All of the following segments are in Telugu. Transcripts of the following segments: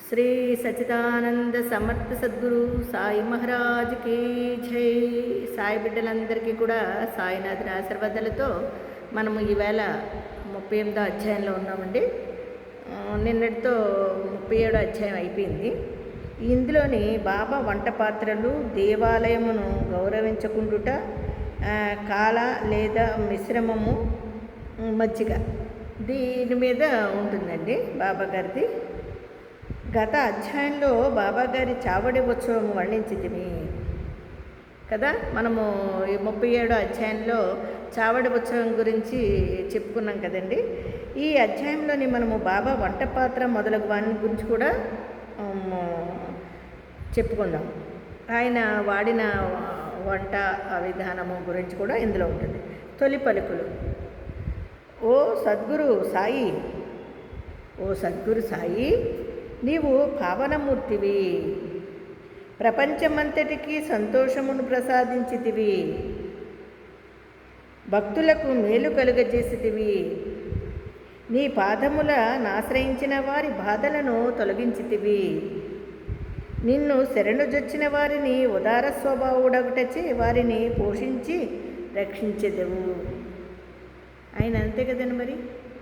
శ్రీ సచిదానంద సమర్థ సద్గురు సాయి మహారాజ్కి జై. సాయి బిడ్డలందరికీ కూడా సాయినాథుని ఆశీర్వాదాలతో మనము ఈవేళ 38వ అధ్యాయంలో ఉన్నామండి. నిన్నటితో 37వ అధ్యాయం అయిపోయింది. ఇందులోని బాబా వంట పాత్రలు, దేవాలయమును గౌరవించకుండుట, కాల లేదా మిశ్రమము, మజ్జిగ, దీని మీద ఉంటుందండి బాబా గారిది. గత అధ్యాయంలో బాబాగారి చావడి ఉత్సవం వర్ణించింది కదా. మనము ఈ 37వ అధ్యాయంలో చావడి ఉత్సవం గురించి చెప్పుకున్నాం కదండి. ఈ అధ్యాయంలోని మనము బాబా వంట పాత్ర మొదలగు వాని గురించి కూడా చెప్పుకుందాం. ఆయన వాడిన వంట విధానము గురించి కూడా ఇందులో ఉంటుంది. తొలి పలుకులు. ఓ సద్గురు సాయి, ఓ సద్గురు సాయి, నీవు పావనమూర్తివి, ప్రపంచమంతటికి సంతోషమును ప్రసాదించితివి, భక్తులకు మేలు కలుగజేసితివి, నీ పాదముల నాశ్రయించిన వారి బాధలను తొలగించితివి, నిన్ను శరణుజొచ్చిన వారిని ఉదార స్వభావుడగుటచే వారిని పోషించి రక్షించెదవు. ఆయన అంతే కదండి. మరి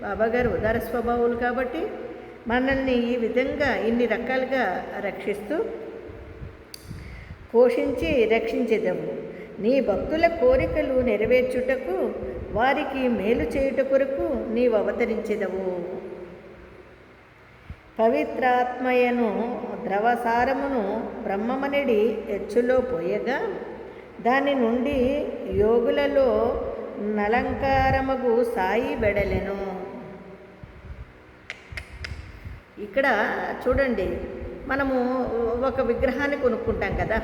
బాబాగారు ఉదార స్వభావులు కాబట్టి మనల్ని ఈ విధంగా ఇన్ని రకాలుగా రక్షిస్తూ పోషించి రక్షించేదవు. నీ భక్తుల కోరికలు నెరవేర్చుటకు, వారికి మేలు చేయుట కొరకు నీవు అవతరించెదవు. పవిత్రాత్మయను ద్రవసారమును బ్రహ్మమనడి ఎచ్చులో పోయగా, దాని నుండి యోగులలో నలంకారమగు సాయి వెడలెను. ఇక్కడ చూడండి, మనము ఒక విగ్రహాన్ని కొనుక్కుంటాం కదా.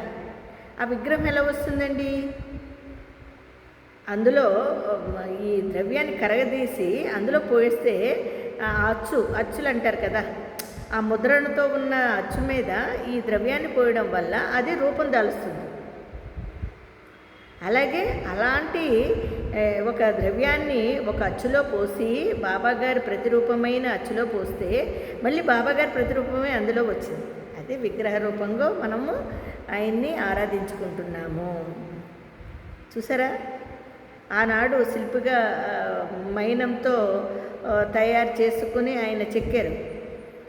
ఆ విగ్రహం ఎలా వస్తుందండి? అందులో ఈ ద్రవ్యాన్ని కరగదీసి అందులో పోయిస్తే అచ్చులు అంటారు కదా, ఆ ముద్రణతో ఉన్న అచ్చు మీద ఈ ద్రవ్యాన్ని పోయడం వల్ల అది రూపం దాలుస్తుంది. అలాగే అలాంటి ఒక ద్రవ్యాన్ని ఒక అచ్చులో పోసి బాబాగారి ప్రతిరూపమైన అచ్చులో పోస్తే మళ్ళీ బాబాగారి ప్రతిరూపమే అందులో వచ్చింది. అదే విగ్రహ రూపంగా మనము ఆయన్ని ఆరాధించుకుంటున్నాము. చూసారా, ఆనాడు శిల్పిగా మైనంతో తయారు చేసుకుని ఆయన చెక్కారు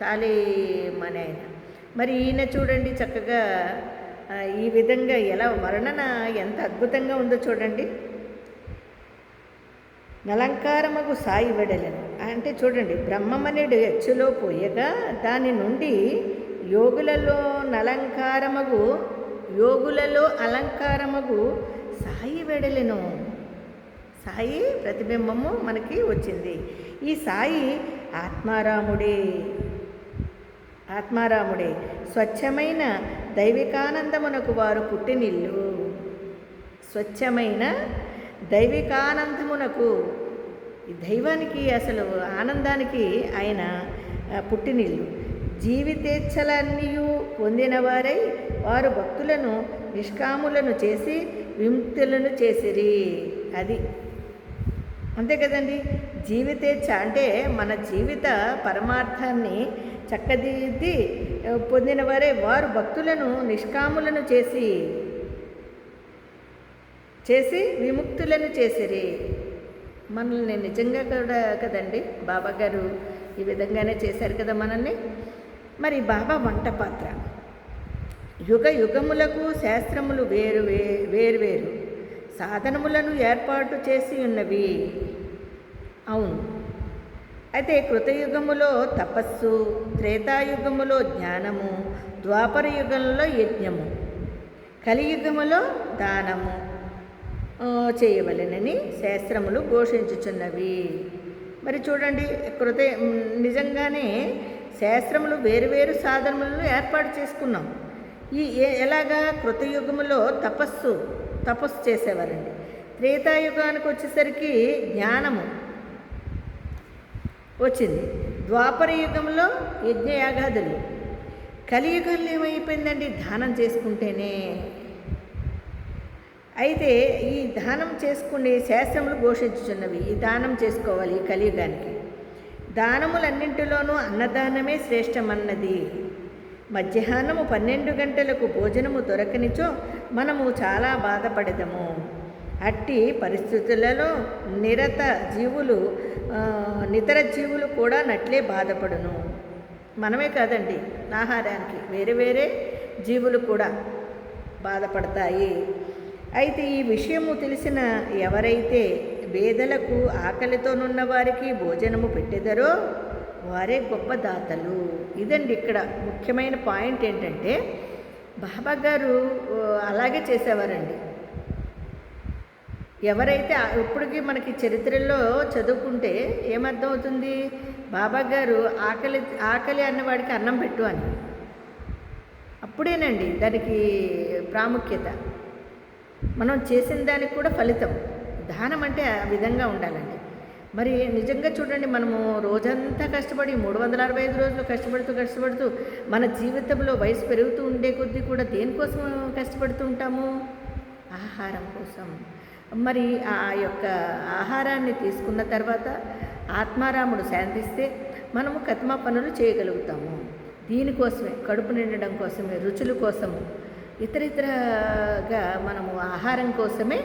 తాళి మన ఆయన. మరి ఈయన చూడండి చక్కగా ఈ విధంగా ఎలా వర్ణన ఎంత అద్భుతంగా ఉందో చూడండి. నలంకారమగు సాయి వెడలను అంటే చూడండి, బ్రహ్మమనుడు ఎచ్చులో పోయగా దాని నుండి యోగులలో అలంకారమగు సాయి వెడలను. సాయి ప్రతిబింబము మనకి వచ్చింది. ఈ సాయి ఆత్మారాముడే స్వచ్ఛమైన దైవికానందమునకు వారు పుట్టినిల్లు. స్వచ్ఛమైన దైవికానందమునకు, ఈ దైవానికి అసలు ఆనందానికి ఆయన పుట్టినిల్లు. జీవితేచ్ఛలన్నీ పొందిన వారై వారు భక్తులను నిష్కాములను చేసి విముక్తులను చేసిరి. అది అంతే కదండి. జీవితేచ్ఛ అంటే మన జీవిత పరమార్థాన్ని చక్కదిద్ది పొందిన వారే వారు భక్తులను నిష్కాములను చేసి విముక్తులను చేసిరి. మనల్ని నిజంగా కూడా కదండి బాబాగారు ఈ విధంగానే చేశారు కదా మనల్ని. మరి బాబా వంట పాత్ర. యుగ యుగములకు శాస్త్రములు వేరు సాధనములను ఏర్పాటు చేసి ఉన్నవి. అవును. అయితే కృతయుగములో తపస్సు, త్రేతాయుగములో జ్ఞానము, ద్వాపర యుగంలో యజ్ఞము, కలియుగములో దానము చేయవలెనని శాస్త్రములు ఘోషించుచున్నవి. మరి చూడండి, నిజంగానే శాస్త్రములు వేరు సాధనములను ఏర్పాటు చేసుకున్నాం. ఎలాగా? కృతయుగములో తపస్సు చేసేవారండి. త్రేతాయుగానికి వచ్చేసరికి జ్ఞానము వచ్చింది. ద్వాపర యుగంలో యజ్ఞయాగాదులు. కలియుగంలో ఏమైపోయిందండి? దానం చేసుకుంటేనే. అయితే ఈ దానం చేసుకునే శాస్త్రములు ఘోషించుచున్నవి. ఈ దానం చేసుకోవాలి ఈ కలియుగానికి. దానములన్నింటిలోనూ అన్నదానమే శ్రేష్టమన్నది. మధ్యాహ్నము 12 గంటలకు భోజనము దొరకనిచో మనము చాలా బాధపడదము. అట్టి పరిస్థితులలో నితర జీవులు కూడా నట్లే బాధపడును. మనమే కాదండి, ఆహారానికి వేరే వేరే జీవులు కూడా బాధపడతాయి. అయితే ఈ విషయము తెలిసిన ఎవరైతే పేదలకు ఆకలితోనున్న వారికి భోజనము పెట్టెదరో వారే గొప్ప దాతలు. ఇదండి ఇక్కడ ముఖ్యమైన పాయింట్ ఏంటంటే, బాబా గారు అలాగే చేసేవారండి. ఎవరైతే ఇప్పటికీ మనకి చరిత్రలో చదువుకుంటే ఏమర్థం అవుతుంది, బాబా గారు ఆకలి అన్నవాడికి అన్నం పెట్టు అని. అప్పుడేనండి దానికి ప్రాముఖ్యత, మనం చేసిన దానికి కూడా ఫలితం. దానం అంటే ఆ విధంగా ఉండాలండి. మరి నిజంగా చూడండి, మనము రోజంతా కష్టపడి 365 రోజులు కష్టపడుతూ మన జీవితంలో వయసు పెరుగుతూ ఉండే కొద్దీ కూడా దేనికోసం కష్టపడుతూ ఉంటాము? ఆహారం కోసం. మరి ఆ యొక్క ఆహారాన్ని తీసుకున్న తర్వాత ఆత్మారాముడు శాంతిస్తే మనము కర్మ పనులు చేయగలుగుతాము. దీనికోసమే, కడుపు నిండడం కోసమే, రుచుల కోసము, ఇతరగా మనము ఆహారం కోసమే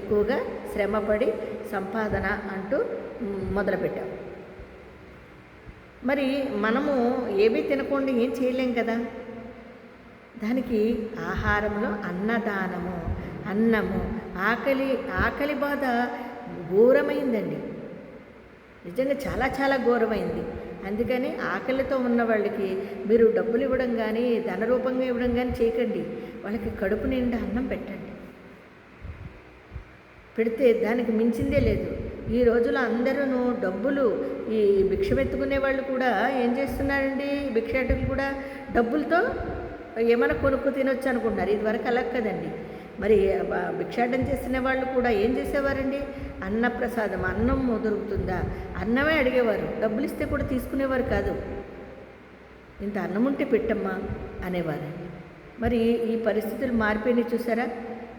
ఎక్కువగా శ్రమపడి సంపాదన అంటూ మొదలుపెట్టాము. మరి మనము ఏమీ తినకుండా ఏం చేయలేం కదా. దానికి ఆహారంలో అన్నదానము, అన్నము, ఆకలి బాధ ఘోరమైందండి. నిజంగా చాలా చాలా ఘోరమైంది. అందుకని ఆకలితో ఉన్న వాళ్ళకి మీరు డబ్బులు ఇవ్వడం కానీ ధన రూపంగా ఇవ్వడం కానీ చేయకండి. వాళ్ళకి కడుపు నిండా అన్నం పెట్టండి. పెడితే దానికి మించిందే లేదు. ఈ రోజులో అందరూ డబ్బులు, ఈ భిక్షమెత్తుకునే వాళ్ళు కూడా ఏం చేస్తున్నారండి, భిక్షాటకులు కూడా డబ్బులతో ఏమైనా కొనుక్కు తినొచ్చు అనుకుంటున్నారు. ఇదివరకు అలా కదండి. మరి భిక్షాటం చేసిన వాళ్ళు కూడా ఏం చేసేవారండి, అన్నప్రసాదం, అన్నం దొరుకుతుందా, అన్నమే అడిగేవారు. డబ్బులు ఇస్తే కూడా తీసుకునేవారు కాదు. ఇంత అన్నం ఉంటే పెట్టమ్మా అనేవారండి. మరి ఈ పరిస్థితులు మారిపోయినాయి చూసారా.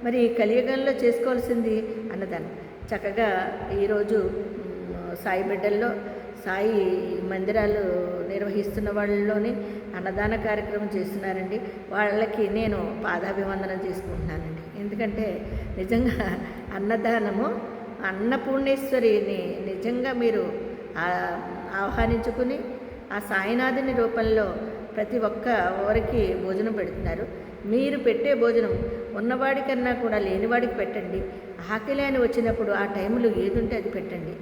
మరి కలియుగంలో చేసుకోవాల్సింది అన్నదానం. చక్కగా ఈరోజు సాయి బిడ్డల్లో, సాయి మందిరాలు నిర్వహిస్తున్న వాళ్ళలోని అన్నదాన కార్యక్రమం చేస్తున్నారండి. వాళ్ళకి నేను పాదాభివందనం చేసుకుంటున్నానండి. ఎందుకంటే నిజంగా అన్నదానము, అన్నపూర్ణేశ్వరిని నిజంగా మీరు ఆహ్వానించుకుని ఆ సాయినాథుని రూపంలో ప్రతి ఒక్కరికి భోజనం పెడుతున్నారు. మీరు పెట్టే భోజనం ఉన్నవాడికన్నా కూడా లేనివాడికి పెట్టండి. ఆకలి అని వచ్చినప్పుడు ఆ టైంలో ఏది ఉంటే అది పెట్టండి.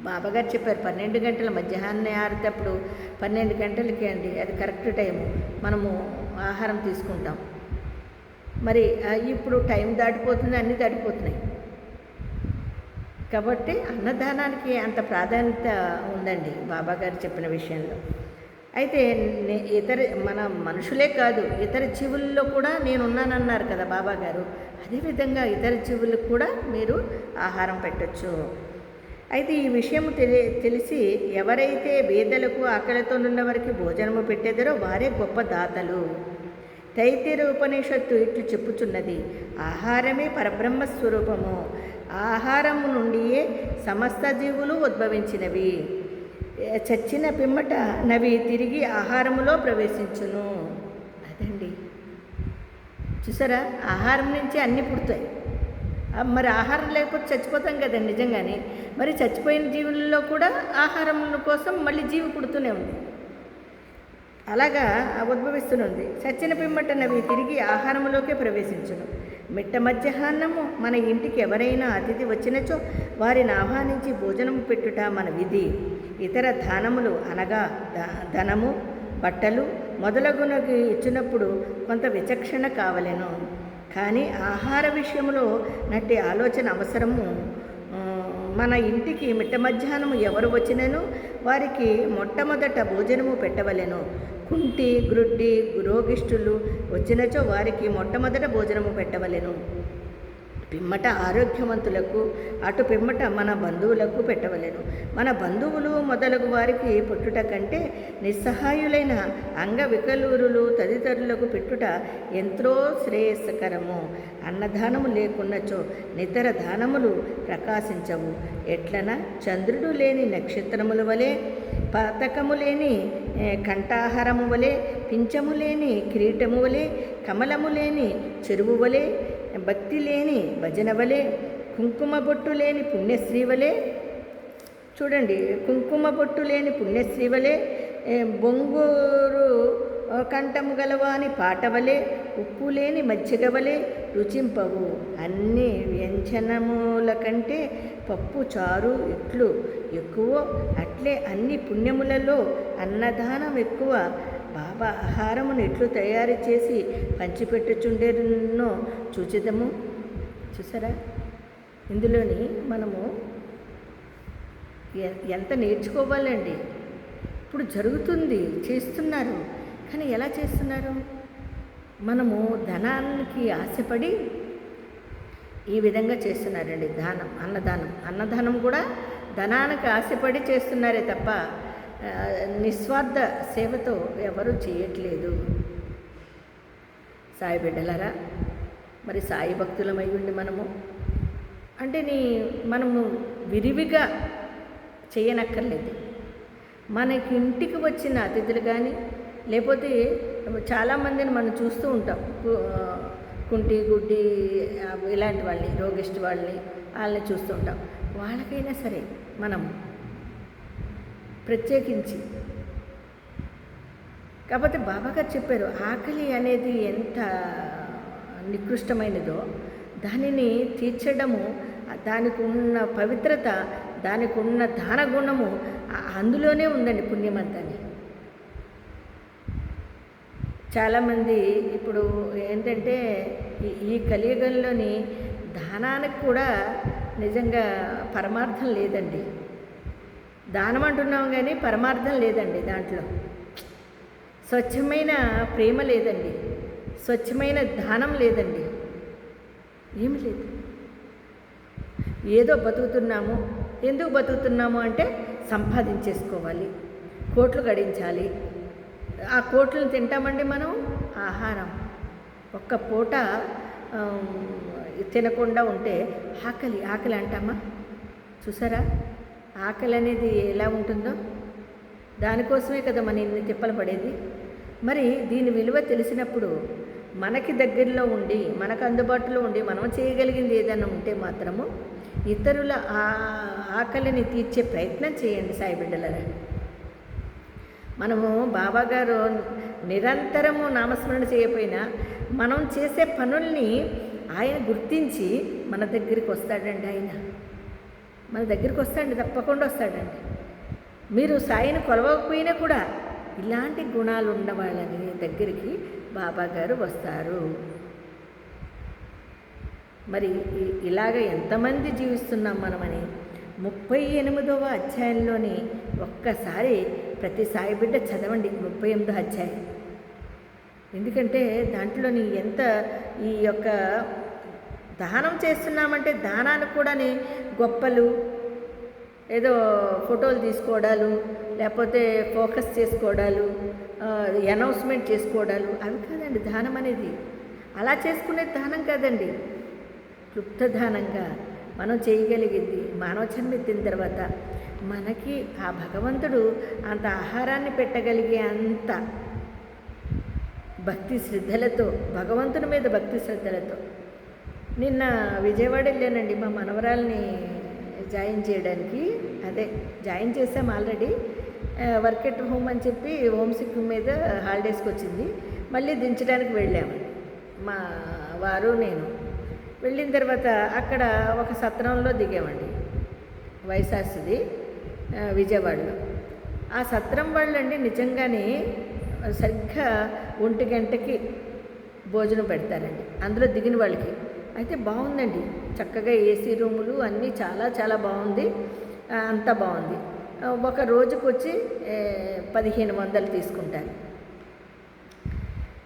బాబాగారు చెప్పారు 12 గంటల మధ్యాహ్నం ఆరితప్పుడు 12 గంటలకి అండి, అది కరెక్ట్ టైము మనము ఆహారం తీసుకుంటాం. మరి ఇప్పుడు టైం దాటిపోతుంది, అన్నీ దాటిపోతున్నాయి కాబట్టి అన్నదానానికి అంత ప్రాధాన్యత ఉందండి బాబాగారు చెప్పిన విషయంలో. అయితే మన మనుషులే కాదు, ఇతర జీవుల్లో కూడా నేనున్నానన్నారు కదా బాబాగారు. అదేవిధంగా ఇతర జీవులకు కూడా మీరు ఆహారం పెట్టచ్చు. అయితే ఈ విషయం తెలిసి ఎవరైతే బీదలకు ఆకలితో ఉన్న వారికి భోజనము పెట్టేదరో వారే గొప్ప దాతలు. తైతిరీయ ఉపనిషత్తు ఇట్లు చెప్పుచున్నది, ఆహారమే పరబ్రహ్మ స్వరూపము. ఆహారము నుండియే సమస్త జీవులు ఉద్భవించినవి. చచ్చిన పిమ్మట నవి తిరిగి ఆహారములో ప్రవేశించును. అదండి, చూసారా, ఆహారం నుంచి అన్నీ పుడతాయి. మరి ఆహారం లేకపోతే చచ్చిపోతాం కదండి నిజంగానే. మరి చచ్చిపోయిన జీవుల్లో కూడా ఆహారం కోసం మళ్ళీ జీవి పుడుతూనే ఉంది, అలాగా ఉద్భవిస్తున్నది. చచ్చిన పిమ్మట నవి తిరిగి ఆహారంలోకే ప్రవేశించును. మిట్ట మధ్యాహ్నము మన ఇంటికి ఎవరైనా అతిథి వచ్చినచో వారిని ఆహ్వానించి భోజనం పెట్టుట మన విధి. ఇతర దానములు అనగా ధనము, బట్టలు మొదలగునవి ఇచ్చినప్పుడు కొంత విచక్షణ కావలెను. కానీ ఆహార విషయంలో నట్టి ఆలోచన అవసరము. మన ఇంటికి మిట్ట మధ్యాహ్నము ఎవరు వచ్చినను వారికి మొట్టమొదట భోజనము పెట్టవలెను. కుంటి, గ్రుడ్డి, రోగిష్ఠులు వచ్చినచో వారికి మొట్టమొదట భోజనము పెట్టవలెను. పిమ్మట ఆరోగ్యవంతులకు, అటు పిమ్మట మన బంధువులకు పెట్టవలెను. మన బంధువులు మొదలగు వారికి పుట్టుట కంటే నిస్సహాయులైన అంగవికలూరులు తదితరులకు పెట్టుట ఎంతో శ్రేయస్కరము. అన్నదానము లేకున్నచో నితర దానములు ప్రకాశించవు. ఎట్లన చంద్రుడు లేని నక్షత్రముల వలె, పతకము లేని కంఠాహారము వలె, పింఛము లేని కిరీటము వలె, కమలము లేని చెరువు వలె, భక్తి లేని భజన వలె, కుంకుమ బొట్టు లేని పుణ్యశ్రీ వలె. చూడండి, కుంకుమ బొట్టు లేని పుణ్యశ్రీ వలె, బొంగూరు కంఠము గలవాని పాటవలే, ఉప్పు లేని మజ్జిగ వలె రుచింపవు. అన్ని వ్యంజనముల కంటే పప్పు చారు ఎట్లు ఎక్కువ, అట్లే అన్ని పుణ్యములలో అన్నదానం ఎక్కువ. బాబా ఆహారమును ఎట్లు తయారు చేసి పంచిపెట్టుచుండేనో చూచిదము. చూసారా, ఇందులోని మనము ఎంత నేర్చుకోవాలండి. ఇప్పుడు జరుగుతుంది, చేస్తున్నారు, కానీ ఎలా చేస్తున్నారు? మనము ధనానికి ఆశపడి ఈ విధంగా చేస్తున్నారండి. అన్నదానం కూడా ధనానికి ఆశపడి చేస్తున్నారే తప్ప నిస్వార్థ సేవతో ఎవరు చేయట్లేదు. సాయి బిడ్డలారా, మరి సాయి భక్తులమై ఉండి మనము విరివిగా చేయనక్కర్లేదు. మనకి ఇంటికి వచ్చిన అతిథులు కానీ, లేకపోతే చాలామందిని మనం చూస్తూ ఉంటాం, కుంటి గుడ్డి ఇలాంటి వాళ్ళని, రోగిష్టి వాళ్ళని చూస్తూ ఉంటాం. వాళ్ళకైనా సరే మనం ప్రత్యేకించి, కాకపోతే బాబాగారు చెప్పారు, ఆకలి అనేది ఎంత నికృష్టమైనదో దానిని తీర్చడము, దానికి ఉన్న పవిత్రత, దానికి ఉన్న దాన గుణము అందులోనే ఉందండి పుణ్యమంతాన్ని. చాలామంది ఇప్పుడు ఏంటంటే ఈ కలియుగంలోని దానానికి కూడా నిజంగా పరమార్థం లేదండి. దానం అంటున్నాం కానీ పరమార్థం లేదండి. దాంట్లో స్వచ్ఛమైన ప్రేమ లేదండి, స్వచ్ఛమైన దానం లేదండి, ఏమి లేదు. ఏదో బతుకుతున్నాము. ఎందుకు బతుకుతున్నాము అంటే సంపాదించేసుకోవాలి, కోట్లు గడించాలి. ఆ కోట్లను తింటామండి మనం. ఆహారం ఒక్క పూట తినకుండా ఉంటే ఆకలి అంటామా? చూసారా, ఆకలి అనేది ఎలా ఉంటుందో. దానికోసమే కదా మన ఇన్ని తిప్పలు పడేది. మరి దీని విలువ తెలిసినప్పుడు మనకి దగ్గరలో ఉండి, మనకు అందుబాటులో ఉండి మనం చేయగలిగింది ఏదైనా ఉంటే మాత్రము ఇతరుల ఆకలిని తీర్చే ప్రయత్నం చేయండి సాయి బిడ్డలారా. మనము బాబాగారు నిరంతరము నామస్మరణ చేయకపోయినా మనం చేసే పనుల్ని ఆయన గుర్తించి మన దగ్గరికి వస్తాడండి. ఆయన మన దగ్గరికి వస్తాడండి, తప్పకుండా వస్తాడండి. మీరు సాయిని కొలవకపోయినా కూడా ఇలాంటి గుణాలు ఉన్న వాళ్ళని దగ్గరికి బాబాగారు వస్తారు. మరి ఇలాగ ఎంతమంది జీవిస్తున్నాం మనమని 38వ అధ్యాయంలోని ఒక్కసారి ప్రతి సాయి బిడ్డ చదవండి 38వ అధ్యాయం. ఎందుకంటే దాంట్లోని ఎంత ఈ యొక్క దానం చేస్తున్నామంటే దానానికి కూడా గొప్పలు, ఏదో ఫోటోలు తీసుకోవడాలు, లేకపోతే ఫోకస్ చేసుకోవడాలు, అనౌన్స్మెంట్ చేసుకోవడాలు, అవి కాదండి దానం అనేది. అలా చేసుకునే దానం కాదండి. క్లుప్తదానంగా మనం చేయగలిగింది, మానవ జన్మెత్తిన తర్వాత మనకి ఆ భగవంతుడు అంత ఆహారాన్ని పెట్టగలిగే అంత భక్తి శ్రద్ధలతో, భగవంతుని మీద భక్తి శ్రద్ధలతో. నిన్న విజయవాడ వెళ్ళానండి మా మనవరాల్ని జాయిన్ చేయడానికి. జాయిన్ చేసాం ఆల్రెడీ. వర్క్ ఎట్ హోమ్ అని చెప్పి హోమ్ సిక్ మీద హాలిడేస్కి వచ్చింది. మళ్ళీ దించడానికి వెళ్ళాము మా వారు నేను. వెళ్ళిన తర్వాత అక్కడ ఒక సత్రంలో దిగామండి, వైఎస్ఆర్సీది విజయవాడలో. ఆ సత్రం వాళ్ళండి నిజంగానే సరిగ్గా 1 గంటకి భోజనం పెడతారండి అందులో దిగిన వాళ్ళకి. అయితే బాగుందండి, చక్కగా ఏసీ రూములు అన్నీ చాలా చాలా బాగుంది, అంతా బాగుంది. ఒక రోజుకు వచ్చి 1500 తీసుకుంటారు.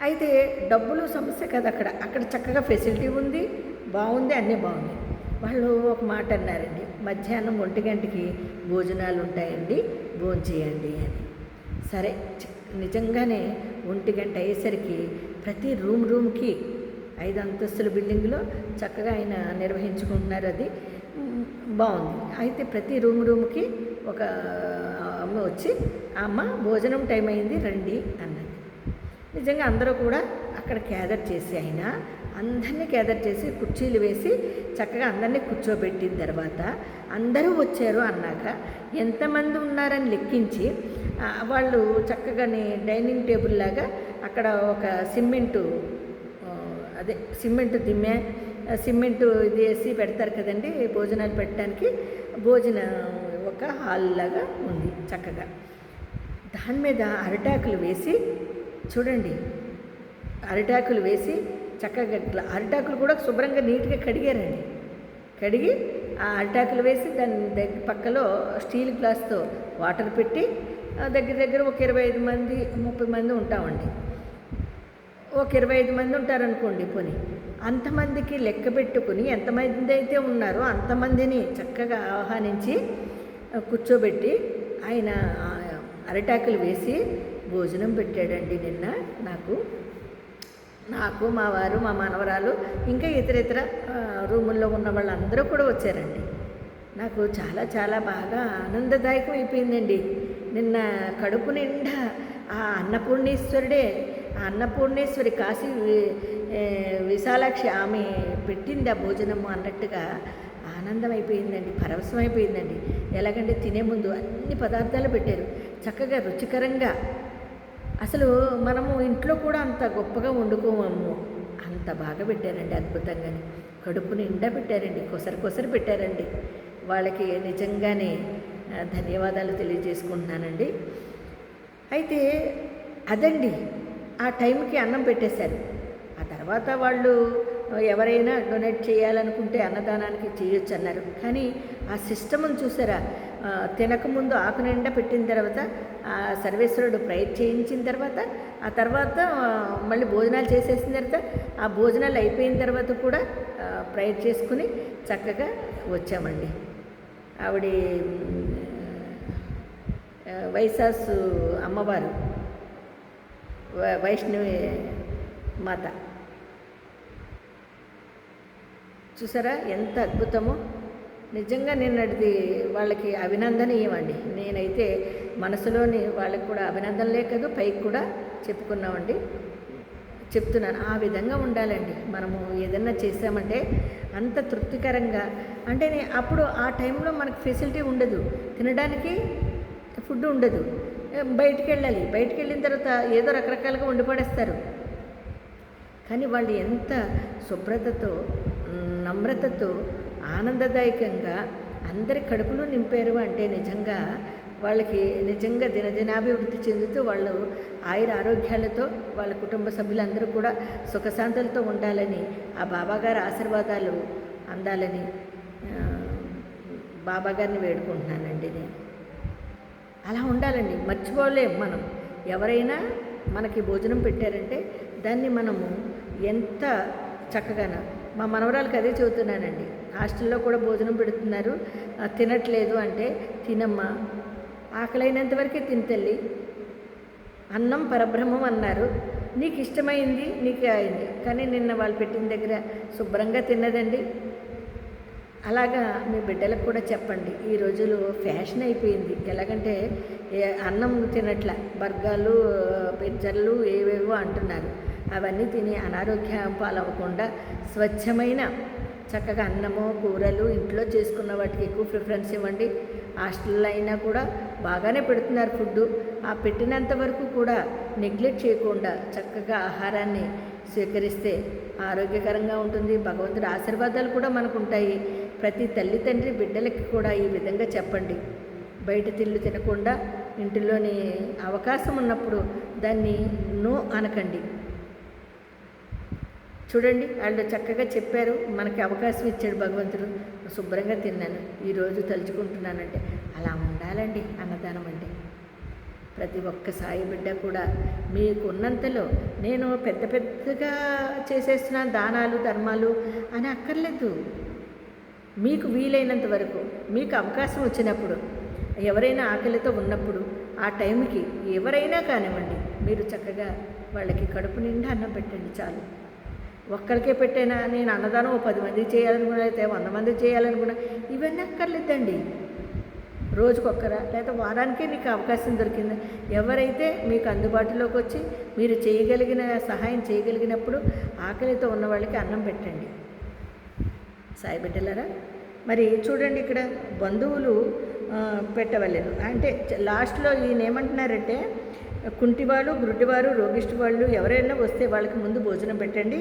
అయితే డబ్బులు సమస్య కదా. అక్కడ చక్కగా ఫెసిలిటీ ఉంది, బాగుంది, అన్నీ బాగుంది. వాళ్ళు ఒక మాట అన్నారండి, మధ్యాహ్నం 1 గంటకి భోజనాలు ఉంటాయండి, భోజనం చేయండి అని. సరే, నిజంగానే 1 గంట అయ్యేసరికి ప్రతి రూమ్కి 5 అంతస్తుల బిల్డింగ్లో చక్కగా ఆయన నిర్వహించుకుంటున్నారు. అది బాగుంది. అయితే ప్రతి రూమ్కి ఒక అమ్మ వచ్చి, అమ్మ భోజనం టైం అయింది రండి అన్నది. నిజంగా అందరూ కూడా అక్కడ గ్యాదర్ చేసి అందరినీ గ్యాదర్ చేసి కుర్చీలు వేసి చక్కగా అందరినీ కూర్చోబెట్టిన తర్వాత అందరూ వచ్చారు అన్నాక ఎంతమంది ఉన్నారని లెక్కించి వాళ్ళు చక్కగానే డైనింగ్ టేబుల్ లాగా అక్కడ ఒక సిమెంటు దిమ్మె సిమెంటు ఇది వేసి పెడతారు కదండి భోజనాలు పెట్టడానికి. ఒక హాల్ లాగా ఉంది చక్కగా. దాని మీద అరిటాకులు వేసి చూడండి, అరిటాకులు వేసి చక్కగా అరిటాకులు కూడా శుభ్రంగా నీట్గా కడిగారండి. కడిగి ఆ అరిటాకులు వేసి దాని పక్కలో స్టీల్ గ్లాస్తో వాటర్ పెట్టి దగ్గర ఒక 25 మంది 30 మంది ఉంటామండి. ఒక 25 మంది ఉంటారనుకోండి పోనీ, అంతమందికి లెక్క పెట్టుకుని ఎంతమంది అయితే ఉన్నారో అంతమందిని చక్కగా ఆహ్వానించి కూర్చోబెట్టి ఆయన అరిటాకులు వేసి భోజనం పెట్టాడండి నిన్న నాకు మా వారు, మా మనవరాలు, ఇంకా ఇతర రూముల్లో ఉన్న వాళ్ళందరూ కూడా వచ్చారండి. నాకు చాలా చాలా బాగా ఆనందదాయకం అయిపోయిందండి. నిన్న కడుపు నిండా ఆ అన్నపూర్ణేశ్వరి కాశీ విశాలాక్షి ఆమె పెట్టింది ఆ భోజనము అన్నట్టుగా ఆనందం అయిపోయిందండి, పరవశం అయిపోయిందండి. ఎలాగంటే తినే ముందు అన్ని పదార్థాలు పెట్టారు చక్కగా రుచికరంగా. అసలు మనము ఇంట్లో కూడా అంత గొప్పగా వండుకోము, అంత బాగా పెట్టారండి, అద్భుతంగానే కడుపు నిండా పెట్టారండి, కొసరు పెట్టారండి. వాళ్ళకి నిజంగానే ధన్యవాదాలు తెలియజేసుకుంటున్నానండి. అయితే అదండి, ఆ టైంకి అన్నం పెట్టేశారు. ఆ తర్వాత వాళ్ళు ఎవరైనా డొనేట్ చేయాలనుకుంటే అన్నదానానికి చేయొచ్చు అన్నారు. కానీ ఆ సిస్టమ్ని చూసారా, తినకముందు ఆకు నిండా పెట్టిన తర్వాత సర్వేశ్వరుడు ప్రేయర్ చేయించిన తర్వాత ఆ తర్వాత మళ్ళీ భోజనాలు చేసేసిన తర్వాత ఆ భోజనాలు అయిపోయిన తర్వాత కూడా ప్రేయర్ చేసుకుని చక్కగా వచ్చామండి. ఆవిడ వైశాసు అమ్మవారు, వైష్ణవి మాత చూసారా ఎంత అద్భుతమో. నిజంగా నిన్నటిది వాళ్ళకి అభినందనీయమండి. నేనైతే మనసులోని వాళ్ళకి కూడా అభినందనలే కాదు పైకి కూడా చెప్తున్నాను. ఆ విధంగా ఉండాలండి. మనము ఏదన్నా చేసామంటే అంత తృప్తికరంగా, అంటే అప్పుడు ఆ టైంలో మనకు ఫెసిలిటీ ఉండదు, తినడానికి ఫుడ్ ఉండదు, బయటికి వెళ్ళిన తర్వాత ఏదో రకరకాలుగా వండి పడేస్తారు. కానీ వాళ్ళు ఎంత శుభ్రతతో నమ్రతతో ఆనందదాయకంగా అందరి కడుపులో నింపారు అంటే నిజంగా వాళ్ళకి నిజంగా దినదినాభివృద్ధి చెందుతూ వాళ్ళు ఆయుర ఆరోగ్యాలతో వాళ్ళ కుటుంబ సభ్యులందరూ కూడా సుఖశాంతులతో ఉండాలని, ఆ బాబాగారి ఆశీర్వాదాలు అందాలని బాబాగారిని వేడుకుంటున్నానండి నేను. అలా ఉండాలండి, మర్చిపోలేం మనం. ఎవరైనా మనకి భోజనం పెట్టారంటే దాన్ని మనము ఎంత చక్కగానో, మా మనవరాలకి అదే చెబుతున్నానండి. హాస్టల్లో కూడా భోజనం పెడుతున్నారు, తినట్లేదు అంటే తినమ్మా, ఆకలైనంత వరకే తింతల్లి, అన్నం పరబ్రహ్మం అన్నారు, నీకు ఇష్టమైంది నీకు అయింది. కానీ నిన్న వాళ్ళు పెట్టిన దగ్గర శుభ్రంగా తిన్నదండి. అలాగా మీ బిడ్డలకు కూడా చెప్పండి. ఈ రోజులు ఫ్యాషన్ అయిపోయింది. ఎలాగంటే అన్నం తినట్ల, బర్గర్లు పిజ్జర్లు ఏవేవో అంటున్నారు. అవన్నీ తిని అనారోగ్యం పాలవ్వకుండా స్వచ్ఛమైన చక్కగా అన్నము కూరలు ఇంట్లో చేసుకున్న వాటికి ఎక్కువ ప్రిఫరెన్స్ ఇవ్వండి. హాస్టల్లో అయినా కూడా బాగానే పెడుతున్నారు ఫుడ్డు. ఆ పెట్టినంత వరకు కూడా నెగ్లెక్ట్ చేయకుండా చక్కగా ఆహారాన్ని స్వీకరిస్తే ఆరోగ్యకరంగా ఉంటుంది. భగవంతుడి ఆశీర్వాదాలు కూడా మనకు ఉంటాయి. ప్రతి తల్లి తండ్రి బిడ్డలకి కూడా ఈ విధంగా చెప్పండి. బయట తిళ్ళు తినకుండా ఇంటిలోని అవకాశం ఉన్నప్పుడు దాన్ని నో అనకండి. చూడండి, వాళ్ళు చక్కగా చెప్పారు, మనకి అవకాశం ఇచ్చాడు భగవంతుడు, శుభ్రంగా తిన్నాను, ఈరోజు తలుచుకుంటున్నానంటే అలా ఉండాలండి అన్నదానం అంటే. ప్రతి ఒక్క సాయి బిడ్డ కూడా మీకున్నంతలో, నేను పెద్దగా చేసేస్తున్నాను దానాలు ధర్మాలు అని అక్కర్లేదు. మీకు వీలైనంత వరకు, మీకు అవకాశం వచ్చినప్పుడు, ఎవరైనా ఆకలితో ఉన్నప్పుడు ఆ టైంకి ఎవరైనా కానివ్వండి, మీరు చక్కగా వాళ్ళకి కడుపు నిండా అన్నం పెట్టండి చాలు. ఒక్కరికే పెట్టైనా నేను అన్నదానం 10 మందికి చేయాలనుకున్నా, అయితే 100 మందికి చేయాలనుకున్నా, ఇవన్నీ అక్కర్లేదండి. రోజుకొక్కరా, లేదా వారానికే నీకు అవకాశం దొరికిందా? ఎవరైతే మీకు అందుబాటులోకి వచ్చి మీరు చేయగలిగిన సహాయం చేయగలిగినప్పుడు ఆకలితో ఉన్న వాళ్ళకి అన్నం పెట్టండి. సాయి బిడ్డలారా, మరి చూడండి, ఇక్కడ బంధువులు పెట్టవలేరు అంటే లాస్ట్లో ఈయన ఏమంటున్నారంటే, కుంటివాళ్ళు, గుడ్డివారు, రోగిష్టి వాళ్ళు ఎవరైనా వస్తే వాళ్ళకి ముందు భోజనం పెట్టండి.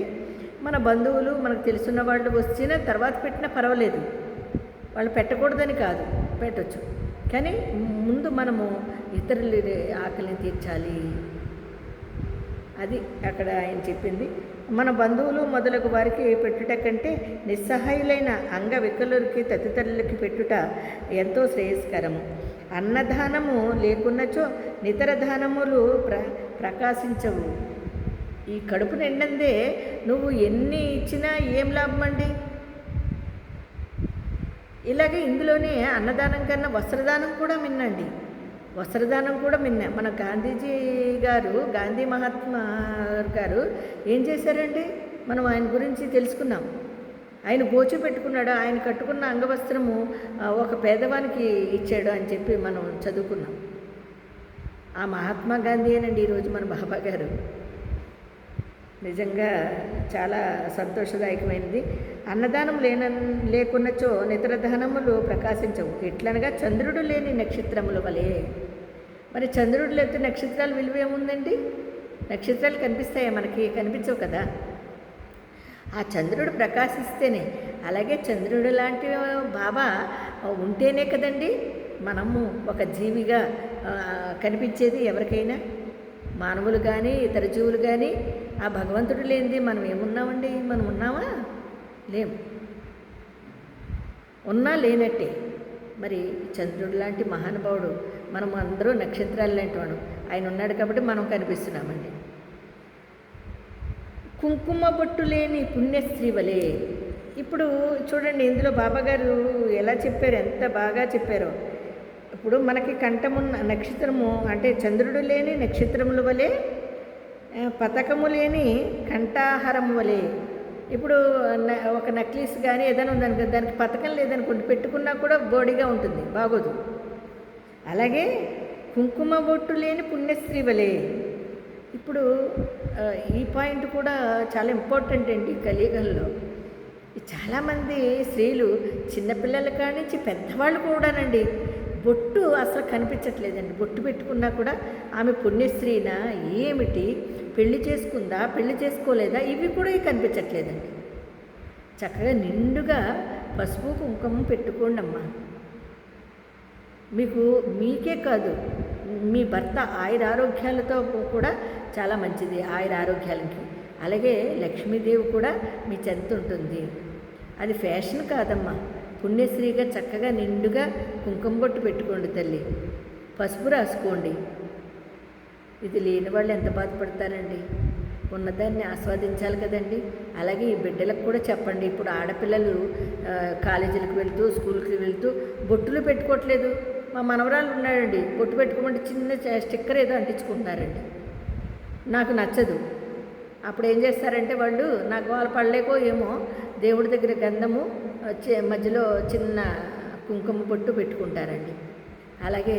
మన బంధువులు, మనకు తెలుసున్న వాళ్ళు వచ్చిన తర్వాత పెట్టినా పర్వాలేదు, వాళ్ళు పెట్టకూడదని కాదు, పెట్టచ్చు. కానీ ముందు మనము ఇతరుల ఆకలిని తీర్చాలి. అది అక్కడ ఆయన చెప్పింది. మన బంధువులు మొదలగు వారికి పెట్టుట కంటే నిస్సహాయులైన అంగవికలురికి తదితరులకి పెట్టుట ఎంతో శ్రేయస్కరము. అన్నదానము లేకున్నచో నితర దానములు ప్రకాశించవు. ఈ కడుపు నిండందే నువ్వు ఎన్ని ఇచ్చినా ఏం లాభం అండి? ఇలాగే ఇందులోనే అన్నదానం కన్నా వస్త్రదానం కూడా మిన్నండి. వస్త్రదానం కూడా మిన్న. మన గాంధీజీ గారు, గాంధీ మహాత్మా గారు ఏం చేశారండి? మనం ఆయన గురించి తెలుసుకున్నాం. ఆయన గోచు పెట్టుకున్నాడు, ఆయన కట్టుకున్న అంగవస్త్రము ఒక పేదవానికి ఇచ్చాడు అని చెప్పి మనం చదువుకున్నాం. ఆ మహాత్మా గాంధీ అనండి ఈరోజు మన బాబా గారు. నిజంగా చాలా సంతోషదాయకమైనది. అన్నదానం లేకున్నచో నితర దానములు ప్రకాశించవు. ఎట్లనగా చంద్రుడు లేని నక్షత్రముల వలె. మరి చంద్రుడు లేకపోతే నక్షత్రాలు విలువ ఏముందండి? నక్షత్రాలు కనిపిస్తాయా? మనకి కనిపించవు కదా. ఆ చంద్రుడు ప్రకాశిస్తేనే, అలాగే చంద్రుడు లాంటి బాబా ఉంటేనే కదండి మనము ఒక జీవిగా కనిపించేది ఎవరికైనా. మానవులు కానీ ఇతర జీవులు కానీ ఆ భగవంతుడు లేనిది మనం ఏమున్నామండి? మనం ఉన్నామా? లేము. ఉన్నా లేనట్టే. మరి చంద్రుడు లాంటి మహానుభావుడు, మనం అందరూ నక్షత్రాలు లాంటి వాడు, ఆయన ఉన్నాడు కాబట్టి మనం కనిపిస్తున్నామండి. కుంకుమ బొట్టు లేని పుణ్యస్త్రీ వలె. ఇప్పుడు చూడండి, ఇందులో బాబాగారు ఎలా చెప్పారు, ఎంత బాగా చెప్పారో. ఇప్పుడు మనకి కంఠమున్న నక్షత్రము అంటే చంద్రుడు లేని నక్షత్రముల వలె, పతకము లేని కంఠాహారము వలె. ఇప్పుడు ఒక నెక్లెస్ కానీ ఏదైనా ఉందనుకో, దానికి పతకం లేదనుకోండి, పెట్టుకున్నా కూడా బోడిగా ఉంటుంది, బాగోదు. అలాగే కుంకుమ బొట్టు లేని పుణ్యస్త్రీ వలె. ఇప్పుడు ఈ పాయింట్ కూడా చాలా ఇంపార్టెంట్ అండి కలియుగంలో. చాలామంది స్త్రీలు, చిన్నపిల్లల కానించి పెద్దవాళ్ళు కూడానండి, బొట్టు అసలు కనిపించట్లేదండి. బొట్టు పెట్టుకున్నా కూడా ఆమె పుణ్యస్త్రీనా ఏమిటి, పెళ్లి చేసుకుందా, పెళ్లి చేసుకోలేదా, ఇవి కూడా కనిపించట్లేదండి. చక్కగా నిండుగా పసుపు కుంకుమ పెట్టుకోండి అమ్మా. మీకే కాదు, మీ భర్త ఆయురారోగ్యాలతో కూడా చాలా మంచిది, ఆయురారోగ్యాలకి. అలాగే లక్ష్మీదేవి కూడా మీ చెంత ఉంటుంది. అది ఫ్యాషన్ కాదమ్మా. పుణ్యశ్రీగా చక్కగా నిండుగా కుంకుమ బొట్టు పెట్టుకోండి తల్లి, పసుపు రాసుకోండి. ఇది లేని వాళ్ళు ఎంత బాధపడతారండి? ఉన్నదాన్ని ఆస్వాదించాలి కదండి. అలాగే ఈ బిడ్డలకు కూడా చెప్పండి. ఇప్పుడు ఆడపిల్లలు కాలేజీలకు వెళ్తూ, స్కూల్కి వెళ్తూ బొట్టులు పెట్టుకోవట్లేదు. మా మనవరాలు ఉన్నాడండి, బొట్టు పెట్టుకోమంటే చిన్న స్టిక్కర్ ఏదో అంటించుకుంటున్నారండి. నాకు నచ్చదు. అప్పుడు ఏం చేస్తారంటే వాళ్ళు, నాకు వాళ్ళ పడలేకో ఏమో, దేవుడి దగ్గర గంధము మధ్యలో చిన్న కుంకుమ బొట్టు పెట్టుకుంటారండి. అలాగే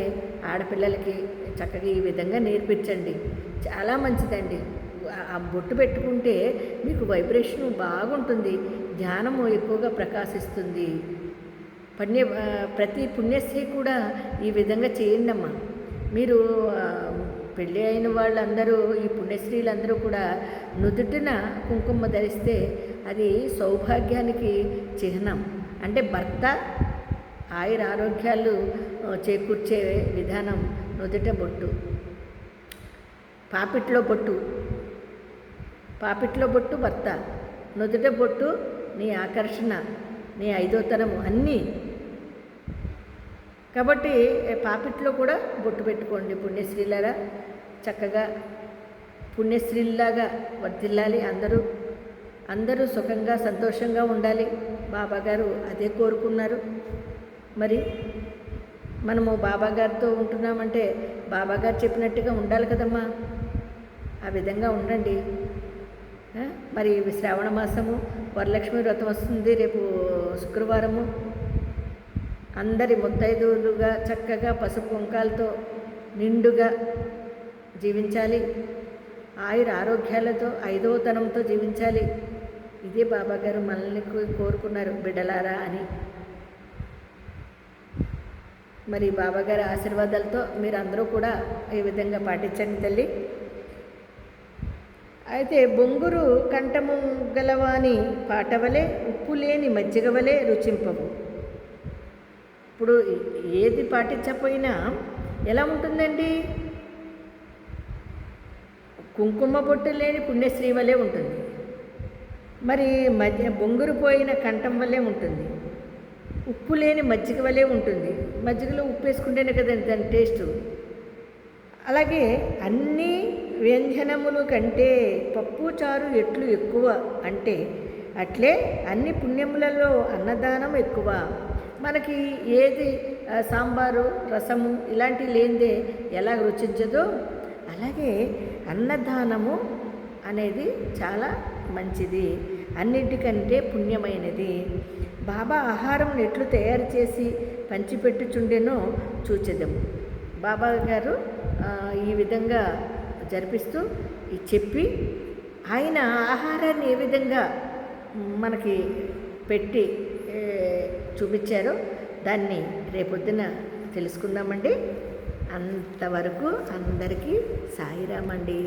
ఆడపిల్లలకి చక్కగా ఈ విధంగా నేర్పించండి, చాలా మంచిదండి. ఆ బొట్టు పెట్టుకుంటే మీకు వైబ్రేషన్ బాగుంటుంది, ధ్యానము ఎక్కువగా ప్రకాశిస్తుంది. ప్రతి పుణ్యశ్రీ కూడా ఈ విధంగా చేయండి అమ్మా. మీరు పెళ్ళి అయిన వాళ్ళందరూ, ఈ పుణ్యశ్రీలందరూ కూడా నుదుటిన కుంకుమ ధరిస్తే అది సౌభాగ్యానికి చిహ్నం. అంటే భర్త ఆయురారోగ్యాలు చేకూర్చే విధానం. నుదుట బొట్టు, పాపిట్లో బొట్టు భర్త, నుదుట బొట్టు నీ ఆకర్షణ, నీ ఐదో తరము అన్నీ. కాబట్టి పాపిట్లో కూడా బొట్టు పెట్టుకోండి పుణ్యశ్రీలారా. చక్కగా పుణ్యశ్రీలాగా వర్తిల్లాలి. అందరూ సుఖంగా సంతోషంగా ఉండాలి. బాబాగారు అదే కోరుకున్నారు. మరి మనము బాబాగారితో ఉంటున్నామంటే బాబాగారు చెప్పినట్టుగా ఉండాలి కదమ్మా. ఆ విధంగా ఉండండి. మరి శ్రావణ మాసము వరలక్ష్మి వ్రతం వస్తుంది రేపు శుక్రవారము. అందరి ముత్తైదువులుగా చక్కగా పసుపు కుంకాలతో నిండుగా జీవించాలి, ఆయుర ఆరోగ్యాలతో ఐదవతనంతో జీవించాలి. ఇదే బాబాగారు మనల్ని కోరుకున్నారు బిడ్డలారా అని. మరి బాబాగారి ఆశీర్వాదాలతో మీరందరూ కూడా ఈ విధంగా పాటించండి తల్లి. అయితే బొంగురు కంఠము గలవాని పాటవలే ఉప్పు లేని మజ్జిగ వలె రుచింపవు. ఇప్పుడు ఏది పాటించకపోయినా ఎలా ఉంటుందండి? కుంకుమ బొట్టు లేని పుణ్యశ్రీ వలె ఉంటుంది. మరి బొంగురు పోయిన కంఠం వల్లే ఉంటుంది, ఉప్పు లేని మజ్జిగ వలె ఉంటుంది. మజ్జిగలో ఉప్పు వేసుకుంటేనే కదండి దాని టేస్టు. అలాగే అన్ని వ్యంజనములు కంటే పప్పు చారు ఎట్లు ఎక్కువ అంటే అట్లే అన్ని పుణ్యములలో అన్నదానం ఎక్కువ. మనకి ఏది సాంబారు రసము ఇలాంటివి లేనిదే ఎలా రుచించదో అలాగే అన్నదానము అనేది చాలా మంచిది, అన్నిటికంటే పుణ్యమైనది. బాబా ఆహారం ఎట్లు తయారు చేసి పంచిపెట్టుచుండెనో చూచెదము. బాబా గారు ఈ విధంగా జరిపిస్తూ చెప్పి ఆయన ఆహారాన్ని ఏ విధంగా మనకి పెట్టి చూపించారో దాన్ని రేపొద్దున తెలుసుకుందామండి. అంతవరకు అందరికీ సాయిరామండి.